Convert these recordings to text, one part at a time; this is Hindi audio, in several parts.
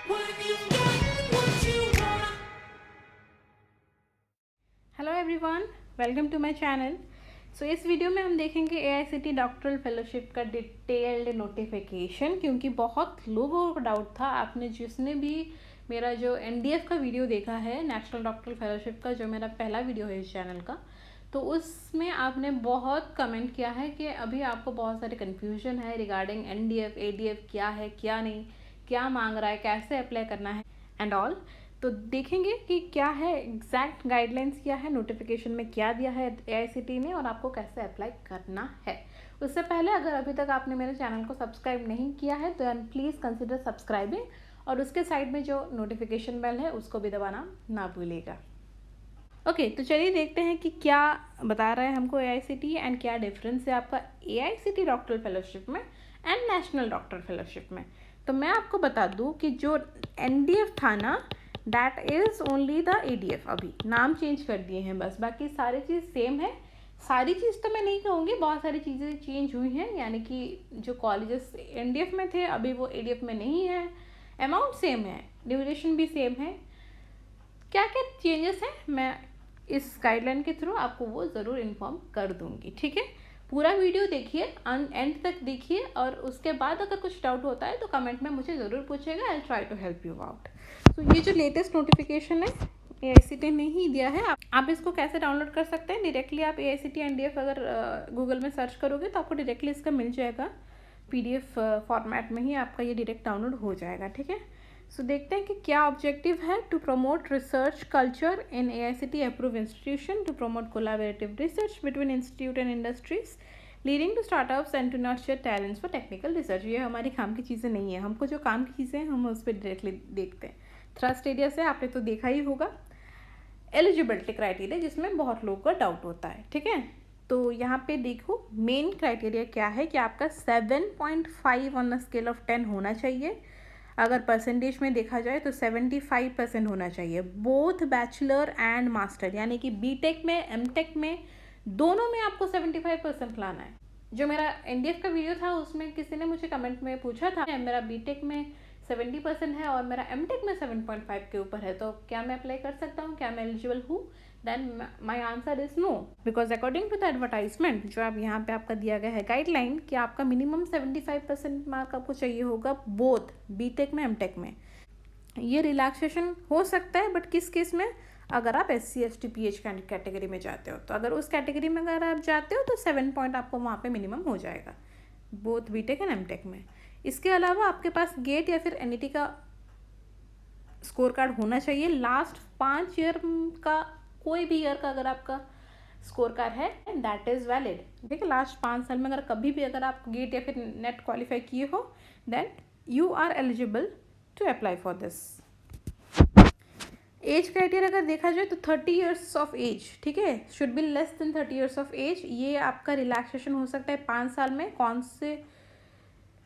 Hello everyone, welcome to my channel. So इस वीडियो में हम देखेंगे एआईसीटी डॉक्टरल फेलोशिप का डिटेल्ड नोटिफिकेशन, क्योंकि बहुत लोगों को डाउट था। आपने जिसने भी मेरा जो एनडीएफ का वीडियो देखा है, नेशनल डॉक्टरल फेलोशिप का, जो मेरा पहला वीडियो है इस चैनल का, तो उसमें आपने बहुत कमेंट किया है कि अभी आपको बहुत सारे कन्फ्यूजन है रिगार्डिंग एनडीएफ एडीएफ क्या है क्या नहीं, क्या मांग रहा है, कैसे अप्लाई करना है एंड ऑल। तो देखेंगे कि क्या है एग्जैक्ट गाइडलाइंस, क्या है नोटिफिकेशन में, क्या दिया है एआईसीटी ने और आपको कैसे अप्लाई करना है। उससे पहले अगर अभी तक आपने मेरे चैनल को सब्सक्राइब नहीं किया है तो प्लीज़ कंसिडर सब्सक्राइबिंग और उसके साइड में जो नोटिफिकेशन बेल है उसको भी दबाना ना भूलिएगा। ओके, तो चलिए देखते हैं कि क्या बता रहा है हमको एआईसीटी एंड क्या डिफरेंस है आपका एआईसीटी डॉक्टरल फेलोशिप में एंड नेशनल डॉक्टरल फेलोशिप में। तो मैं आपको बता दूं कि जो एनडीएफ था ना, that is only the ADF. अभी नाम चेंज कर दिए हैं बस, बाकी सारी चीज़ सेम है। सारी चीज़ तो मैं नहीं कहूँगी, बहुत सारी चीज़ें चेंज हुई हैं, यानी कि जो कॉलेजेस एनडीएफ में थे अभी वो एडीएफ में नहीं है। अमाउंट सेम है, ड्यूरेशन भी सेम है। क्या क्या चेंजेस हैं मैं इस गाइडलाइन के थ्रू आपको वो ज़रूर इन्फॉर्म कर दूँगी, ठीक है। पूरा वीडियो देखिए, एंड तक देखिए, और उसके बाद अगर कुछ डाउट होता है तो कमेंट में मुझे ज़रूर पूछेगा। I try to help you out. तो ये जो लेटेस्ट नोटिफिकेशन है एआईसीटी ने ही दिया है। आप इसको कैसे डाउनलोड कर सकते हैं डायरेक्टली। आप एआईसीटी एनडीएफ अगर गूगल में सर्च करोगे तो आपको डायरेक्टली इसका मिल जाएगा, पीडीएफ फॉर्मेट में ही आपका ये डायरेक्ट डाउनलोड हो जाएगा, ठीक है। सो देखते हैं कि क्या ऑब्जेक्टिव है। To promote research culture in AICTE approve institution, to promote collaborative research between institute and industries, leading to startups and to nurture talents for technical research. ये हमारी काम की चीज़ें नहीं है, हमको जो काम की चीज़ें हैं हम उस पर डायरेक्टली देखते हैं। थ्रस्ट एरिया से आपने तो देखा ही होगा। एलिजिबिलिटी क्राइटेरिया, जिसमें बहुत लोगों का डाउट होता है, ठीक है। तो यहाँ पे देखो मेन क्राइटेरिया क्या है कि आपका 7.5 ऑन द स्केल ऑफ 10 होना चाहिए। अगर परसेंटेज में देखा जाए तो 75% होना चाहिए, बोथ बैचलर एंड मास्टर, यानी कि बीटेक में एमटेक में दोनों में आपको 75% लाना है। जो मेरा एनडीएफ का वीडियो था उसमें किसी ने मुझे कमेंट में पूछा था, मेरा बीटेक में 70% है और मेरा एमटेक में 7.5 के ऊपर है, तो क्या मैं अप्लाई कर सकता हूँ, क्या मैं एलिजिबल हूँ? Then my answer is no, because according to the advertisement जो आप यहाँ पे आपका दिया गया है गाइडलाइन कि आपका मिनिमम 75% मार्क आपको चाहिए होगा बोथ बीटेक में एमटेक में। ये रिलैक्सेशन हो सकता है बट किस केस में, अगर आप SC ST PH कैटेगरी में जाते हो, तो अगर उस कैटेगरी में अगर आप जाते हो तो 7 पॉइंट आपको वहाँ पे मिनिमम हो जाएगा बोथ बीटेक एंड एमटेक में। इसके अलावा आपके पास गेट या फिर एनईटी का स्कोर कार्ड होना चाहिए। लास्ट 5 ईयर का कोई भी ईयर का अगर आपका स्कोर कार्ड है दैट इज़ वैलिड, ठीक है। लास्ट 5 साल में अगर कभी भी अगर आप गेट या फिर नेट क्वालिफाई किए हो then you are eligible to apply for this. Age criteria अगर देखा जाए तो 30 ईयर्स ऑफ एज, ठीक है, should be less than 30 years of age. ये आपका रिलैक्सेशन हो सकता है 5 साल में। कौन से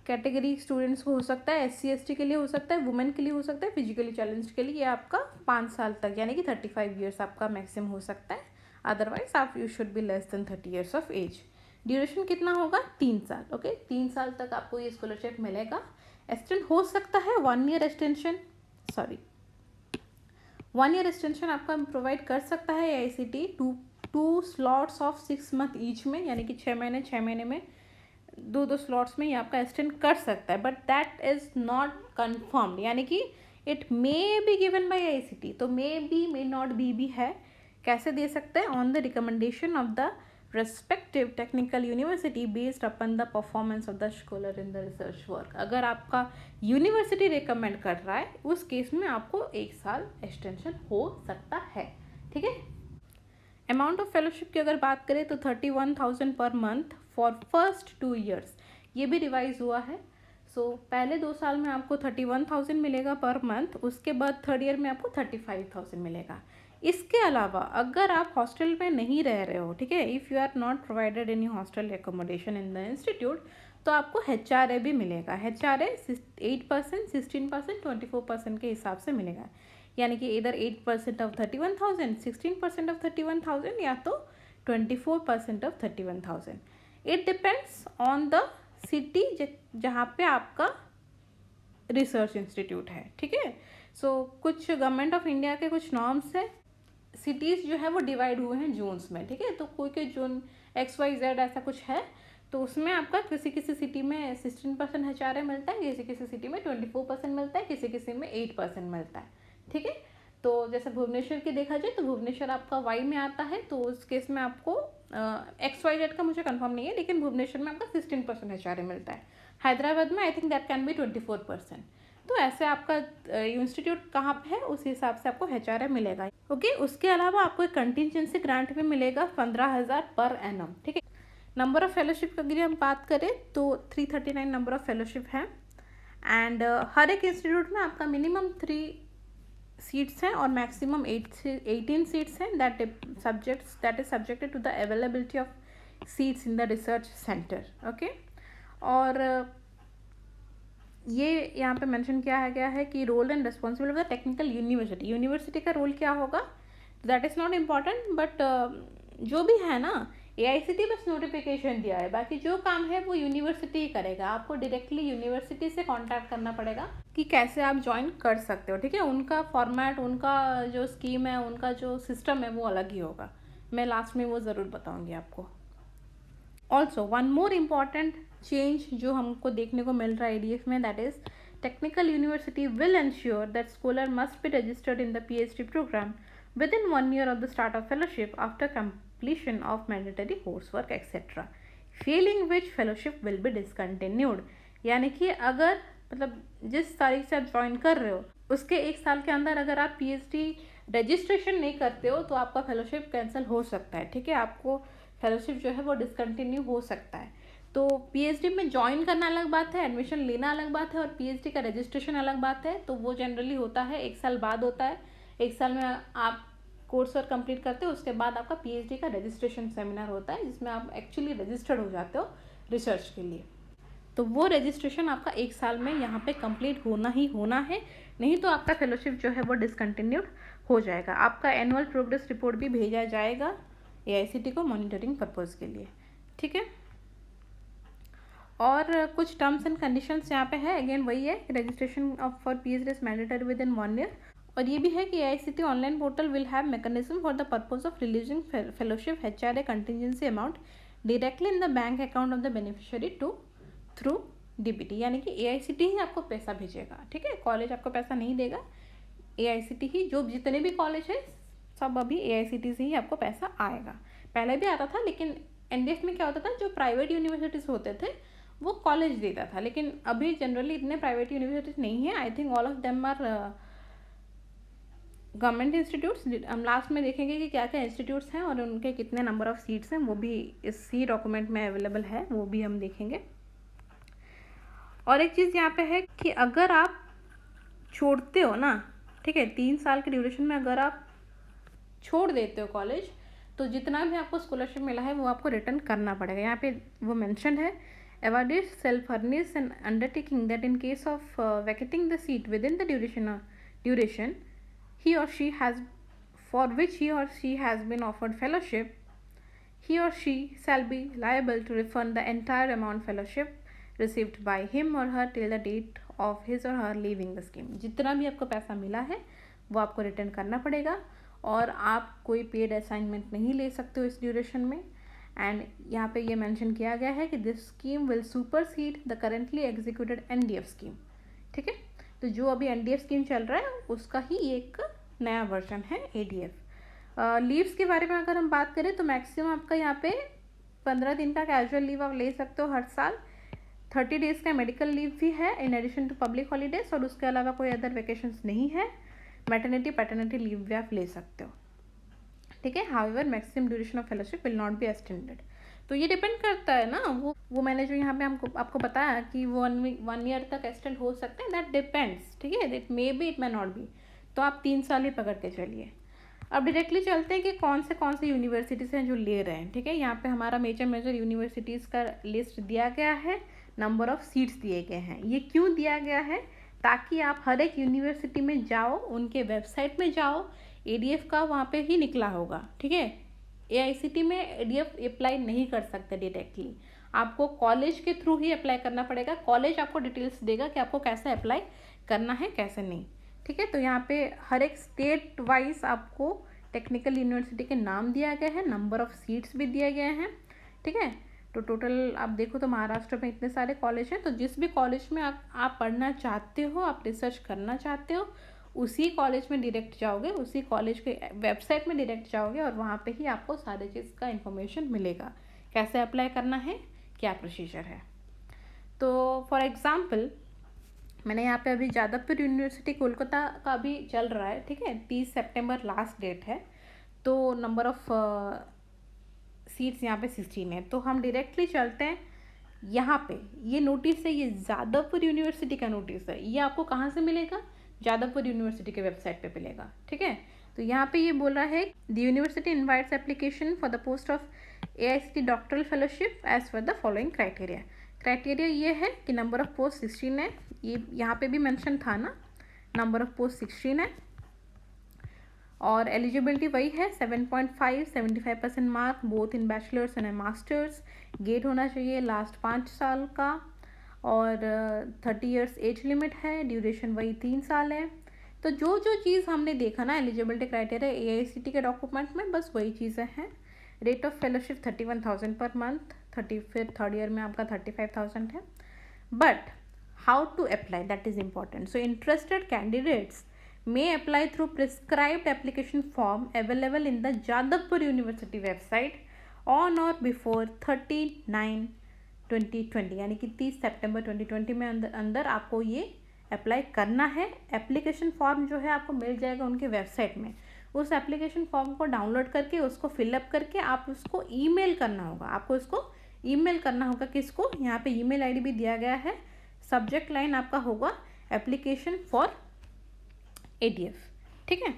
कैटेगरी स्टूडेंट्स को हो सकता है? SC ST के लिए हो सकता है, वुमेन के लिए हो सकता है, फिजिकली चैलेंज्ड के लिए। ये आपका 5 साल तक यानी कि 35 ईयर्स आपका मैक्सिमम हो सकता है। अदरवाइज आप you should be less than 30 years of age. Duration कितना होगा? 3 साल, ओके। 3 साल तक आपको ये स्कॉलरशिप मिलेगा। एक्सटेंड हो सकता है 1 ईयर एक्सटेंशन, 1 ईयर एक्सटेंशन आपका प्रोवाइड कर सकता है AICT. Two slots of 6 month each में, यानी कि 6 महीने में 2 स्लॉट्स में ये आपका एक्सटेंड कर सकता है, but that is not confirmed, यानी कि it may be given by AICT. तो may be, may not be भी है। कैसे दे सकते हैं? On the recommendation of the respective technical university based upon the performance of the scholar in the research work. अगर आपका यूनिवर्सिटी रिकमेंड कर रहा है उस केस में आपको 1 साल एक्सटेंशन हो सकता है, ठीक है। अमाउंट ऑफ फेलोशिप की अगर बात करें तो 31,000 per month for first 2 years, ये भी रिवाइज हुआ है। सो पहले 2 साल में आपको 31,000 मिलेगा पर मंथ, उसके बाद 3rd ईयर में आपको 35,000 मिलेगा। इसके अलावा अगर आप हॉस्टल में नहीं रह रहे हो, ठीक है, if you are not provided any hostel accommodation in the institute, तो आपको HRA भी मिलेगा। HRA 8%, 16%, 24% के हिसाब से मिलेगा, यानी कि इधर 8% ऑफ 31,000, 16% ऑफ 31,000 या तो 24% of 31,000। It depends on the city जहाँ पे आपका रिसर्च इंस्टीट्यूट है, ठीक है। सो कुछ गवर्नमेंट ऑफ इंडिया के कुछ नॉर्म्स है, सिटीज़ जो है वो डिवाइड हुए हैं जोन्स में, ठीक है। तो कोई के जोन XYZ ऐसा कुछ है, तो उसमें आपका किसी किसी सिटी में 16% HRA मिलता है, किसी किसी सिटी में 24% मिलता है, किसी किसी में 8% मिलता है, ठीक है। तो जैसे भुवनेश्वर की देखा जाए तो भुवनेश्वर आपका Y में आता है, तो उस केस में आपको XYZ का मुझे कंफर्म नहीं है, लेकिन भुवनेश्वर में आपका 16% HRA मिलता है। हैदराबाद में I think that can be 24%। तो ऐसे आपका इंस्टीट्यूट कहाँ पे है उस हिसाब से आपको HRA मिलेगा, ओके। उसके अलावा आपको एक कंटीजेंसी ग्रांट भी मिलेगा 15,000 पर एनम, ठीक है। नंबर ऑफ़ फेलोशिप की अगर हम बात करें तो 339 नंबर ऑफ़ फेलोशिप है, एंड हर एक इंस्टीट्यूट में आपका मिनिमम 3 सीट्स हैं और मैक्सिमम 18 सीट्स हैं, that is subjected to the availability of seats in the research centre, okay. और ये यहाँ पे मेंशन किया गया है कि role and responsibility of the technical university का रोल क्या होगा, that is not important, but जो भी है ना, AICTE बस नोटिफिकेशन दिया है, बाकी जो काम है वो यूनिवर्सिटी ही करेगा। आपको डायरेक्टली यूनिवर्सिटी से कांटेक्ट करना पड़ेगा कि कैसे आप ज्वाइन कर सकते हो, ठीक है। उनका फॉर्मेट, उनका जो स्कीम है, उनका जो सिस्टम है वो अलग ही होगा, मैं लास्ट में वो ज़रूर बताऊँगी आपको। Also one more important change जो हमको देखने को मिल रहा है ADF में, that is technical university will ensure that scholar must be registered in the PhD programme within 1 year of the start of fellowship after completion of mandatory coursework etc. Failing which fellowship will be discontinued। यानी कि अगर मतलब जिस तारीख से आप ज्वाइन कर रहे हो उसके 1 साल के अंदर अगर आप PhD रजिस्ट्रेशन नहीं करते हो तो आपका फेलोशिप कैंसिल हो सकता है, ठीक है। आपको फेलोशिप जो है वो डिसकंटिन्यू हो सकता है। तो PhD में ज्वाइन करना अलग बात है, एडमिशन लेना अलग बात है, और PhD का रजिस्ट्रेशन अलग बात है। तो वो जनरली होता है 1 साल बाद होता है। 1 साल में आप कोर्स वर्क कंप्लीट करते हो, उसके बाद आपका PhD का रजिस्ट्रेशन सेमिनार होता है जिसमें आप एक्चुअली रजिस्टर्ड हो जाते हो रिसर्च के लिए। तो वो रजिस्ट्रेशन आपका 1 साल में यहाँ पे कंप्लीट होना ही होना है, नहीं तो आपका फेलोशिप जो है वो डिसकंटिन्यूड हो जाएगा। आपका एनुअल प्रोग्रेस रिपोर्ट भी भेजा जाएगा AICTE को मॉनिटरिंग पर्पज़ के लिए, ठीक है। और कुछ टर्म्स एंड कंडीशंस यहाँ पे है, अगेन वही है, registration of for PhD is mandatory with in 1 year. और ये भी है कि AICTE online portal will have mechanism for the purpose of releasing fellowship HRA contingency amount directly in the bank account of the beneficiary through DBT। यानी कि AICTE ही आपको पैसा भेजेगा, ठीक है। कॉलेज आपको पैसा नहीं देगा, AICTE ही, जो जितने भी कॉलेज है सब अभी AICTE से ही आपको पैसा आएगा। पहले भी आता था, लेकिन NDF में क्या होता था, जो प्राइवेट यूनिवर्सिटीज़ होते थे वो कॉलेज देता था, लेकिन अभी जनरली इतने प्राइवेट यूनिवर्सिटीज़ नहीं है। I think all of them are government institutes. हम लास्ट में देखेंगे कि क्या क्या इंस्टीट्यूट्स हैं और उनके कितने नंबर ऑफ़ सीट्स हैं, वो भी इसी डॉक्यूमेंट में अवेलेबल है, वो भी हम देखेंगे। और एक चीज़ यहाँ पे है कि अगर आप छोड़ते हो ना, ठीक है, 3 साल के ड्यूरेशन में अगर आप छोड़ देते हो कॉलेज, तो जितना भी आपको स्कॉलरशिप मिला है वो आपको रिटर्न करना पड़ेगा। यहाँ पे वो मेंशन है, awarded shall furnish an undertaking that in case of vacating the seat within the duration he or she has for which he or she has been offered fellowship, he or she shall be liable to refund the entire amount fellowship received by him or her till the date of his or her leaving the scheme। जितना भी आपको पैसा मिला है वो आपको रिटर्न करना पड़ेगा, और आप कोई पेड असाइनमेंट नहीं ले सकते हो इस ड्यूरेशन में। एंड यहाँ पे ये मेंशन किया गया है कि this scheme will supersede the currently executed NDF scheme, ठीक है। तो जो अभी NDF स्कीम चल रहा है उसका ही एक नया वर्जन है ADF। लीव्स के बारे में अगर हम बात करें तो मैक्सिमम आपका यहाँ पे 15 दिन का कैजुअल लीव आप ले सकते हो हर साल। 30 डेज़ का मेडिकल लीव भी है in addition to public holidays, और उसके अलावा कोई अदर वेकेशंस नहीं है। मैटरनिटी पैटर्निटी लीव भी आप ले सकते हो, ठीक है। However maximum duration of fellowship will not be extended. तो ये डिपेंड करता है ना, वो मैंने जो यहाँ पे आपको बताया कि वो 1 ईयर तक एक्सटेंड हो सकते हैं, दैट डिपेंड्स, ठीक है। It may B, it may not B. तो आप 3 साल ही पकड़ के चलिए। अब डायरेक्टली चलते हैं कि कौन से यूनिवर्सिटीज़ हैं जो ले रहे हैं, ठीक है। यहाँ पे हमारा मेजर यूनिवर्सिटीज़ का लिस्ट दिया गया है, नंबर ऑफ़ सीट्स दिए गए हैं। ये क्यों दिया गया है, ताकि आप हर एक यूनिवर्सिटी में जाओ, उनके वेबसाइट में जाओ, ADF का वहाँ पे ही निकला होगा, ठीक है। AICTE में ADF अप्लाई नहीं कर सकते डायरेक्टली, आपको कॉलेज के थ्रू ही अप्लाई करना पड़ेगा। कॉलेज आपको डिटेल्स देगा कि आपको कैसे अप्लाई करना है कैसे नहीं, ठीक है। तो यहाँ पे हर एक स्टेट वाइज आपको टेक्निकल यूनिवर्सिटी के नाम दिया गया है, नंबर ऑफ सीट्स भी दिए गए हैं, ठीक है। तो टोटल आप देखो तो महाराष्ट्र में इतने सारे कॉलेज हैं, तो जिस भी कॉलेज में आप पढ़ना चाहते हो, आप रिसर्च करना चाहते हो, उसी कॉलेज में डायरेक्ट जाओगे, उसी कॉलेज के वेबसाइट में डायरेक्ट जाओगे और वहाँ पे ही आपको सारे चीज़ का इन्फॉर्मेशन मिलेगा, कैसे अप्लाई करना है, क्या प्रोसीजर है। तो फॉर एग्ज़ाम्पल मैंने यहाँ पे अभी जादवपुर यूनिवर्सिटी कोलकाता का भी चल रहा है, ठीक है। 30 सितंबर लास्ट डेट है, तो नंबर ऑफ़ सीट्स यहाँ पे 16 है। तो हम डायरेक्टली चलते हैं यहाँ पे। ये नोटिस है, ये जादवपुर यूनिवर्सिटी का नोटिस है। ये आपको कहाँ से मिलेगा? जादवपुर यूनिवर्सिटी के वेबसाइट पे मिलेगा, ठीक है। तो यहाँ पे ये बोल रहा है the university invites application for the post of AICTE doctoral fellowship as per the following criteria. Criteria ये है कि नंबर ऑफ पोस्ट 16 है, ये यहाँ पे भी मेंशन था ना, नंबर ऑफ पोस्ट 16 है। और एलिजिबिलिटी वही है 7.5 75% mark both in bachelors and masters. GATE होना चाहिए लास्ट 5 साल का और 30 इयर्स एज लिमिट है। ड्यूरेशन वही 3 साल है। तो जो जो चीज़ हमने देखा ना एलिजिबिलिटी क्राइटेरिया AICTE के डॉक्यूमेंट में, बस वही चीज़ें हैं। Rate of fellowship 31,000 per month, फिर थर्ड ईयर में आपका 35,000 है। But how to apply, that is important. So interested candidates may apply through prescribed application form available in the Jadavpur University website on or before 30/9/2020 यानी कि 30 सितंबर 2020 में अंदर आपको ये अप्लाई करना है। एप्लीकेशन फॉर्म जो है आपको मिल जाएगा उनके वेबसाइट में। उस एप्लीकेशन फॉर्म को डाउनलोड करके उसको फिलअप करके आप उसको ईमेल करना होगा। आपको उसको ईमेल करना होगा किसको? यहाँ पे ईमेल आईडी भी दिया गया है। सब्जेक्ट लाइन आपका होगा एप्लीकेशन फॉर ADF, ठीक है।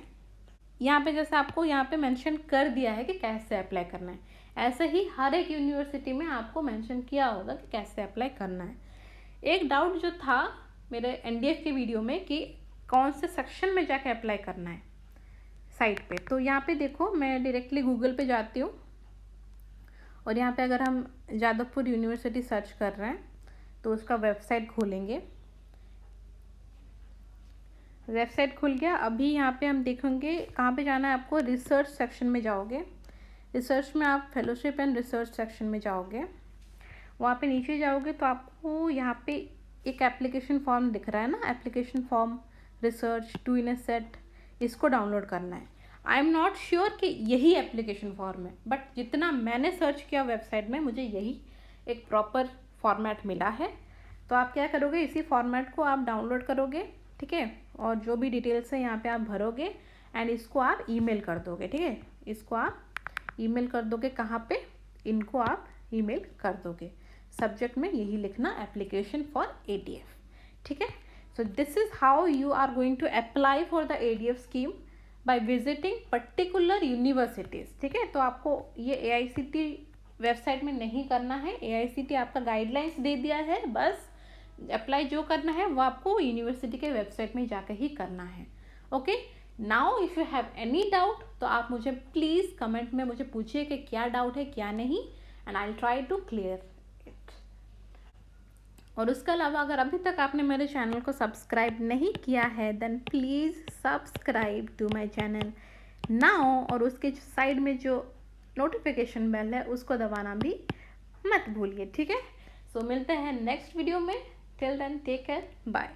यहाँ पे जैसे आपको यहाँ पे मेंशन कर दिया है कि कैसे अप्लाई करना है, ऐसे ही हर एक यूनिवर्सिटी में आपको मेंशन किया होगा कि कैसे अप्लाई करना है। एक डाउट जो था मेरे NDF के वीडियो में कि कौन से सेक्शन में जाके अप्लाई करना है साइट पे, तो यहाँ पे देखो मैं डायरेक्टली गूगल पे जाती हूँ और यहाँ पे अगर हम जादवपुर यूनिवर्सिटी सर्च कर रहे हैं तो उसका वेबसाइट खोलेंगे। वेबसाइट खुल गया। अभी यहाँ पे हम देखेंगे कहाँ पे जाना है आपको। रिसर्च सेक्शन में जाओगे, रिसर्च में आप फेलोशिप एंड रिसर्च सेक्शन में जाओगे। वहाँ पे नीचे जाओगे तो आपको यहाँ पे एक एप्लीकेशन फॉर्म दिख रहा है ना, application form research 2 in a set, इसको डाउनलोड करना है। आई एम नॉट श्योर कि यही एप्लीकेशन फॉर्म है, बट जितना मैंने सर्च किया वेबसाइट में मुझे यही एक प्रॉपर फॉर्मेट मिला है। तो आप क्या करोगे, इसी फॉर्मेट को आप डाउनलोड करोगे, ठीक है, और जो भी डिटेल्स है यहाँ पे आप भरोगे एंड इसको आप ईमेल कर दोगे, ठीक है। इसको आप ईमेल कर दोगे कहाँ पे, इनको आप ईमेल कर दोगे। सब्जेक्ट में यही लिखना एप्लीकेशन फॉर ADF, ठीक है। So this is how you are going to apply for the ADF scheme by visiting particular universities, ठीक है। तो आपको ये AICTE वेबसाइट में नहीं करना है। AICTE आपका गाइडलाइंस दे दिया है, बस अप्लाई जो करना है वो आपको यूनिवर्सिटी के वेबसाइट में जाकर ही करना है। Okay, now if you have any doubt तो आप मुझे प्लीज़ कमेंट में मुझे पूछिए कि क्या डाउट है क्या नहीं, and I will try to clear it. और उसके अलावा अगर अभी तक आपने मेरे चैनल को सब्सक्राइब नहीं किया है then please subscribe to my channel now, और उसके साइड में जो नोटिफिकेशन बेल है उसको दबाना भी मत भूलिए, ठीक है। सो मिलते हैं नेक्स्ट वीडियो में। Till then take care, bye.